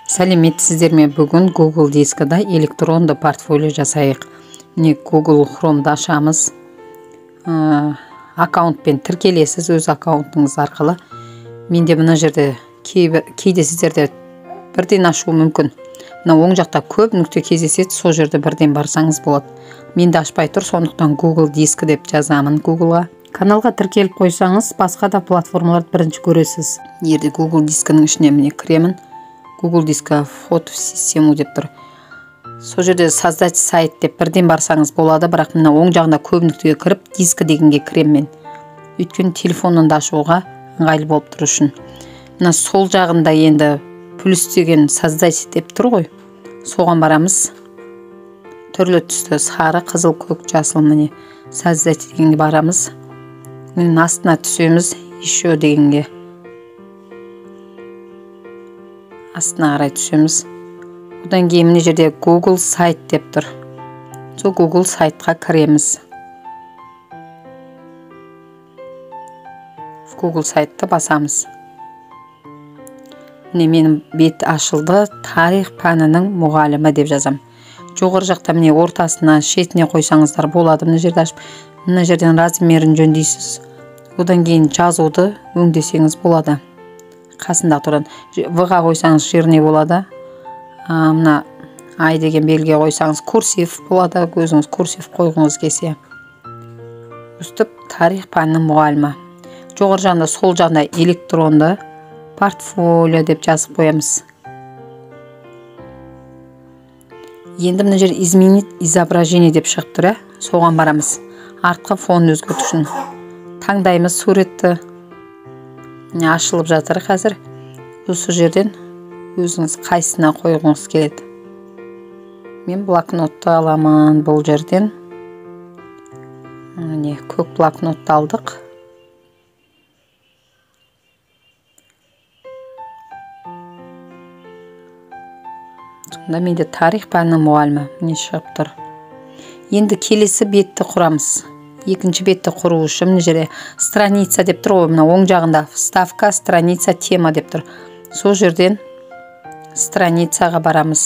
Сәлеметсіздер ме? Бүгін Google дискіда электронды портфолио жасайық. Міне Google Chrome'да ашамыз. Аккаунтпен тіркелесіз өз аккаунтыңыз арқылы. Менде мына жерде кейде сіздерде бірден ашуы мүмкін. Мына оң жақта көп нүкте кездеседі, сол жерде бірден барсаңыз болады. Менде ашпай тұр, сондықтан Google дискі деп жазамын Googleға. Каналға тіркеліп қойсаңыз, басқа да платформаларды бірінші көресіз. Егер Google дискінің ішіне міне кіремін. Google дискі фото систему деп тұр. Сол жерде создать сайт деп бірден барсаңыз болады, бірақ мына оң жағында көп нүктеге кіріп, дискі дегенге кірем мен. Өйткені телефоннан да ашуға ыңғайлы болып тұр үшін. Мына сол жағында енді плюс деген создать деп тұр ғой. Соған барамыз. Түрлі түсті сары, қызыл, көк, жасыл міне создать дегенге барамыз. Мен астына түсеміз еще дегенге. Астына қарай түсеміз. Одан кейін мына жерде Google сайт деп тұр. Сол Google сайтқа кіреміз. Google сайтты басамыз. Міне менің бет ашылды. Тарих пәнінің мұғалімі деп жазам. Жоғары жақта міне ортасына, шетіне қойсаңыздар болады. Мына жерде ашып, мына жерден размерін жөндейсіз. Одан кейін жазуды өңдесеңіз болады. Қасында тұрған В-ға қойсаңыз жирный болады. Мына ай деген белгіге қойсаңыз курсив болады. Өзіңіз курсив қойғыңыз келсе. Өстіп тарих пәнінің мұғалімі. Жоғары жағында сол жағында электронды портфолио деп жазып қоямыз. Енді мына жер изменить изображение деп шығып тұр. Соған барамыз. Артқы фон өзгерту үшін таңдаймыз суретті. Ашылып жатыр қазір. Осы жерден өзіңіз қайсына қойғыңыз келеді. Мен блокнотты аламын бұл жерден. Міне көк блокнотты алдық. Сонда менде тарих пәнінің мұғалімі міне шығып тұр. Енді келесі бетті құрамыз. Екінші бетті құру үшін мына жерде страница деп тұр ғой, мына оң жағында вставка, страница, тема деп тұр. Сол жерден страницаға барамыз.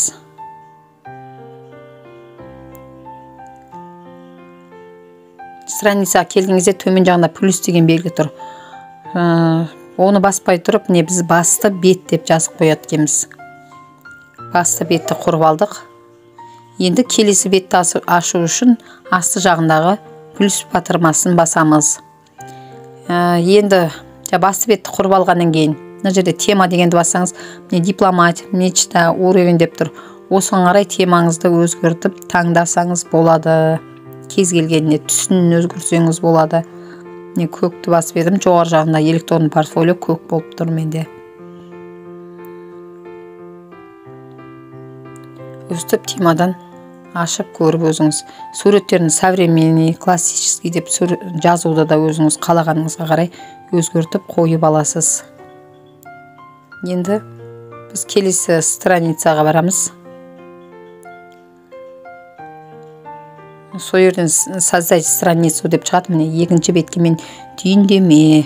Страницаға келдіңізде төмен жағында плюс деген белгі тұр. Оны баспай тұрып, міне біз басты бет деп жазып қояды екенбіз. Басты бетті құрып алдық. Енді келесі бетті ашу үшін асты жағындағы плюс батырмасын басамыз. Енді басты бетті құрып алғаннан кейін мына жерде тема дегенді бассаңыз, міне дипломат, мечта, уровень деп тұр. Осыған қарай темаңызды өзгертіп таңдасаңыз болады. Кез келгеніне түсін өзгертсеңіз болады. Міне көкті басып едім, жоғары жағында электронды портфолио көк болып тұр менде. Өстіп темадан ашып көріп өзіңіз суреттерін современный, классический деп жазуды да өзіңіз қалағаныңызға қарай өзгертіп қойып аласыз. Енді біз келесі страницаға барамыз. Сол жерден создать страницу деп шығады. Міне екінші бетке мен түйіндеме.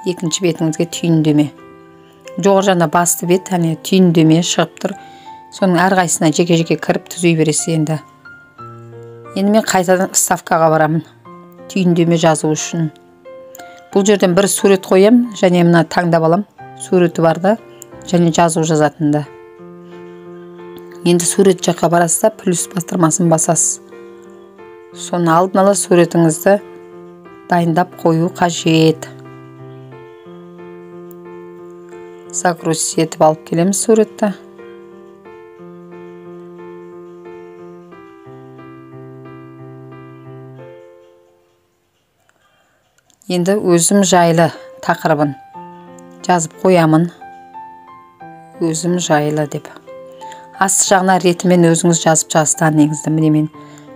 Екінші бетіңізге түйіндеме. Жоғары жағында басты бет, түйіндеме шығып тұр. Соның әрқайсысына жеке-жеке кіріп түзей бересіз енді. Енді мен қайтадан вставкаға барамын. Түйіндеме жазу үшін. Бұл жерден бір сурет қоям, және мына таңдап алам. Суреті барды, және жазу жазатынды. Енді сурет жаққа барасыз, плюс бастырмасын басасыз. Соны алдын ала суретіңізді дайындап қою қажет. Загрузить етіп алып келеміз суретті. Енді өзім жайлы тақырыбын жазып қоямын. Өзім жайлы деп. Асты жағына ретімен өзіңіз жазып жазыстан негізді. Міне мен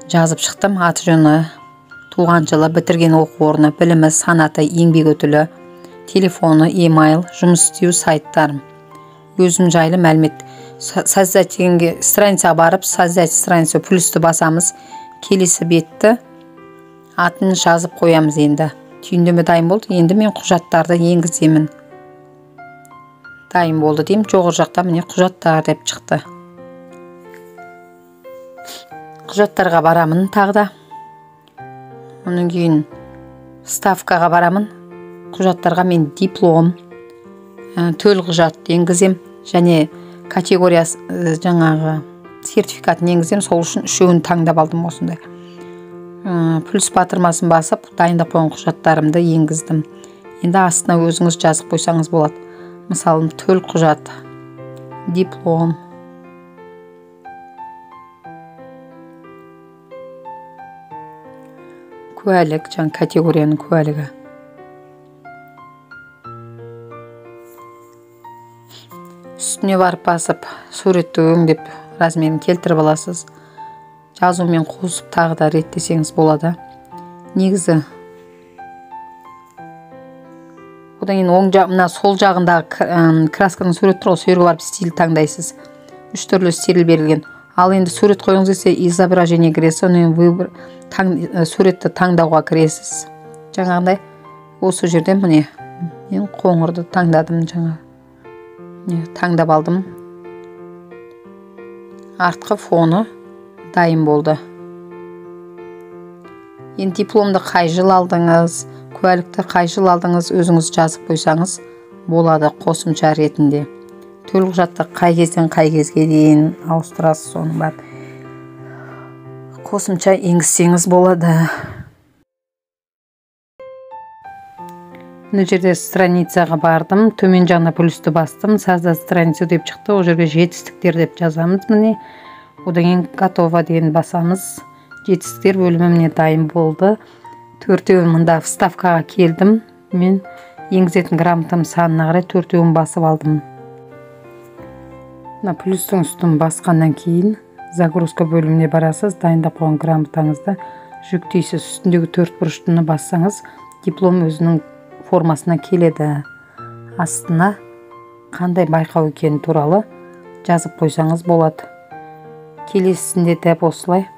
жазып шықтым. Аты жөні, туған жылы, бітірген оқу орны, білімі, санаты, еңбек өтілі, телефоны, емайл, жұмыс істеу сайттарым. Өзім жайлы мәлімет. Создать дегенге страницаға барып, создать страницу плюсті басамыз. Келесі бетті атын жазып қоямыз енді. Түйіндеме дайын болды. Енді мен құжаттарды енгіземін. дайын болды деймін. Жоғары жақта міне құжаттар деп шықты. Құжаттарға барамын тағы да. Онан кейін ставкаға барамын. Құжаттарға мен диплом, төл құжат енгізем және категориясы жаңағы сертификатын енгізем. Сол үшін үшеуін таңдап алдым осындай. Плюс батырмасын басып, дайындап қойған құжаттарымды енгіздім. Енді астына өзіңіз жазып қойсаңыз болады. Мысалы, төл құжат, диплом, куәлік, жаңа категорияның куәлігі. Үстіне барып басып, суретті өңдеп, размерін келтіріп аласыз. Жазумен қосып тағы да реттесеңіз болады. Негізі одан кейін оң жақ, мына сол жағындағы красканың сурет тұр ғой, сол жерге барып стиль таңдайсыз. 3 түрлі стиль берілген. Ал енді сурет қойғыңыз келсе, изображение кіресіз, онан выбор суретті таңдауға кіресіз. Жаңағындай осы жерден міне мен қоңырды таңдадым, жаңа. Таңдап алдым. Артқы фоны дайын болды. Енді дипломды қай жыл алдыңыз, куәлікті қай жыл алдыңыз, өзіңіз жазып қойсаңыз болады қосымша ретінде. Төл құжатты қай кезден қай кезге дейін ауыстырасыз, соның бар. Қосымша енгізсеңіз болады. Мына жерде страницаға бардым, төмен жағына плюсті бастым, создать страницу деп шықты, ол жерге жетістіктер деп жазамыз міне. Одан кейін готово деген басамыз. Жетістіктер бөлімі міне дайын болды. Төртеуін мында вставкаға келдім. Мен енгізетін грамотам санына қарай төртеуін басып алдым. Мына плюстің үстін басқаннан кейін загрузка бөліміне барасыз. Дайындап қойған грамотаңызды жүктейсіз. Үстіндегі 4 бұрыштыны бассаңыз, диплом өзінің формасына келеді. Астына қандай байқау екені туралы жазып қойсаңыз болады. Келесісінде дәп осылай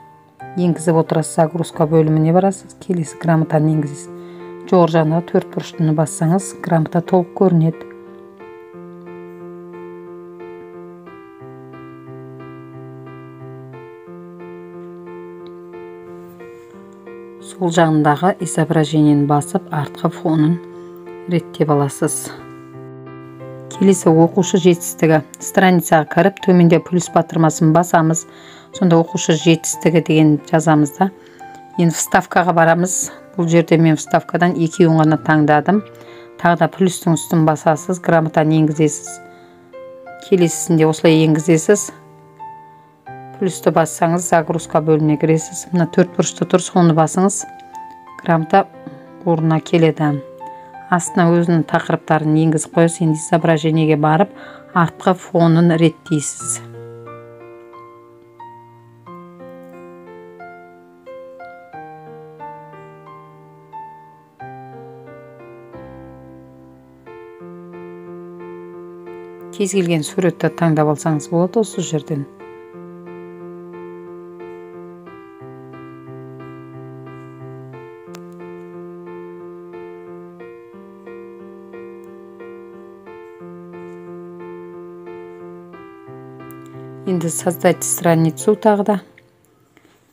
енгізіп отырасыз. Загрузка бөліміне барасыз, келесі грамотаны енгізесіз. Жоғары жағына 4 бұрыштыны бассаңыз, грамота толық көрінеді. Сол жағындағы изображениені басып, артқы фонын реттеп аласыз. Келесі оқушы жетістігі. Страницаға кіріп, төменде плюс батырмасын басамыз. Сонда оқушы жетістігі деген жазамыз да. Енді вставкаға барамыз. Бұл жерде мен вставкадан екеуін ғана таңдадым. Тағы да плюстің үстін басасыз, грамотаны енгізесіз. Келесісінде осылай енгізесіз. Плюсті бассаңыз, загрузка бөліміне кіресіз. Мына 4 бұрышты тұр, соны басыңыз. Грамота орнына келеді. Астына өзінің тақырыптарын енгізіп қойсыз. Енді изображениеге барып, артқы фонын реттейсіз. Кез келген суретті таңдап алсаңыз болады осы жерден. Енді создать страницу тағы да.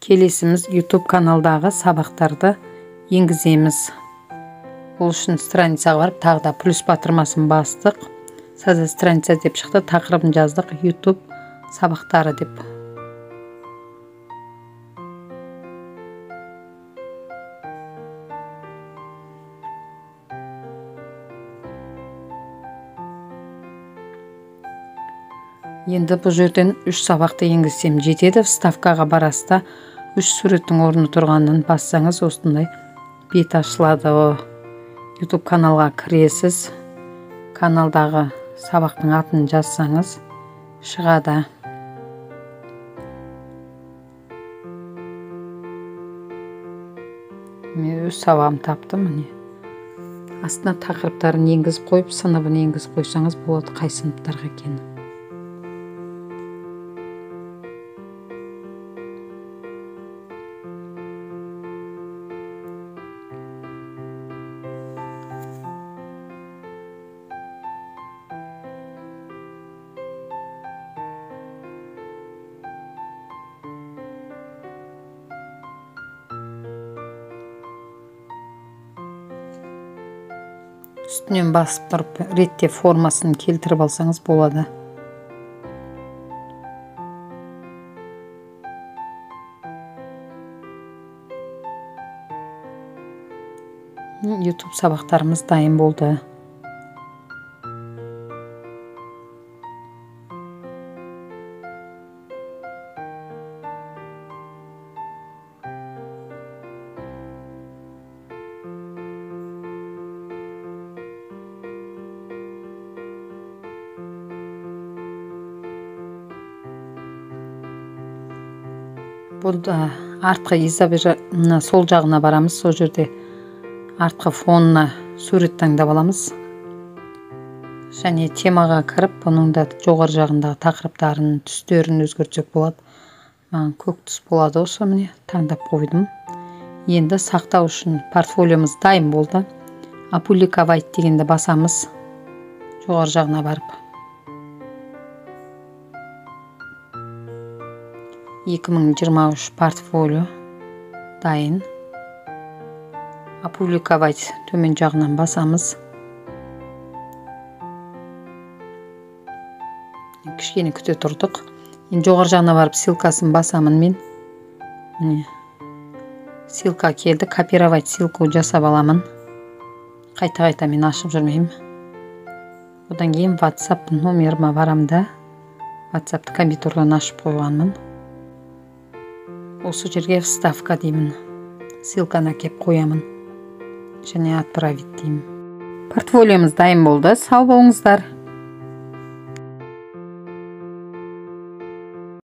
Келесіміз YouTube каналдағы сабақтарды енгіземіз. Ол үшін страницаға барып, тағы да плюс батырмасын бастық. Создать страница деп шықты, тақырыбын жаздық, YouTube сабақтары деп. Енді бұл жерден 3 сабақты енгізсем жетеді. Вставкаға барасыз, 3 суреттің орны тұрғанын бассаңыз, осындай бет ашылады. YouTube каналға кіресіз. Каналдағы сабақтың атын жазсаңыз шығады. Мен өз сабағым таптым міне. Астына тақырыптарын енгізіп қойып, сыныбын енгізіп қойсаңыз болады, қай сыныптарға екенін. үстінен басып тұрып ретте формасын келтіріп алсаңыз болады. YouTube сабақтарымыз дайын болды. Бұл артқы сол жағына барамыз. Сол жерде артқы фонына сурет таңдап аламыз. Және темаға кіріп, бұның да жоғары жағындағы тақырыптарын, түстерін өзгертсек болады. Маған көк түс болады осы, міне таңдап қойдым. Енді сақтау үшін портфолиомыз дайын болды. Опубликовать дегенді басамыз. Жоғары жағына барып. 2023 портфолио дайын. Опубликовать төмен жағынан басамыз. Кішкене күте тұрдық. Енді жоғары жағына барып ссылкасын басамын мен. Ссылка келді. Копировать ссылку жасап аламын. Қайта мен ашып жүрмеймін. Одан кейін WhatsApp номеріме барамда. WhatsApp'ты компьютерден ашып қойғанмын. Осы жерге вставка деймін. Ссылканы әкеп қоямын. Және отправить деймін. Портфолиомыз дайын болды. Сау болыңыздар.